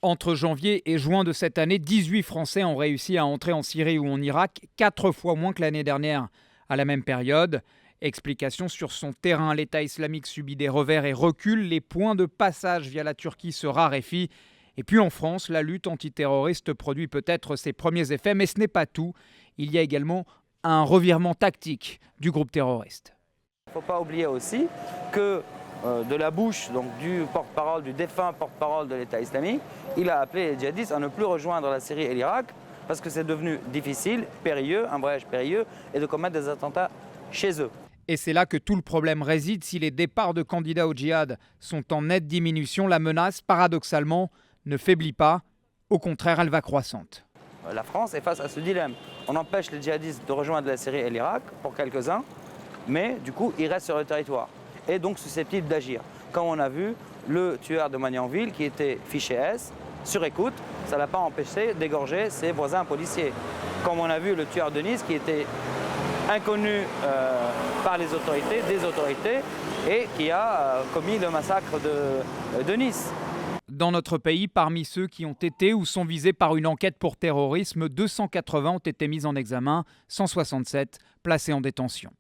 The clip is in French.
Entre janvier et juin de cette année, 18 Français ont réussi à entrer en Syrie ou en Irak, 4 fois moins que l'année dernière à la même période. Explication sur son terrain, l'État islamique subit des revers et recule, les points de passage via la Turquie se raréfient. Et puis en France, la lutte antiterroriste produit peut-être ses premiers effets, mais ce n'est pas tout. Il y a également un revirement tactique du groupe terroriste. Il ne faut pas oublier aussi que de la bouche donc, du porte-parole, du défunt porte-parole de l'État islamique, il a appelé les djihadistes à ne plus rejoindre la Syrie et l'Irak parce que c'est devenu difficile, périlleux, un voyage périlleux, et de commettre des attentats chez eux. Et c'est là que tout le problème réside. Si les départs de candidats au djihad sont en nette diminution, la menace, paradoxalement, ne faiblit pas. Au contraire, elle va croissante. La France est face à ce dilemme. On empêche les djihadistes de rejoindre la Syrie et l'Irak, pour quelques-uns, mais du coup, ils restent sur le territoire et donc susceptibles d'agir. Comme on a vu, le tueur de Magnanville, qui était fiché S, sur écoute, ça ne l'a pas empêché d'égorger ses voisins policiers. Comme on a vu le tueur de Nice, qui était inconnu par les autorités, des autorités, et qui a commis le massacre de Nice. Dans notre pays, parmi ceux qui ont été ou sont visés par une enquête pour terrorisme, 280 ont été mis en examen, 167 placés en détention.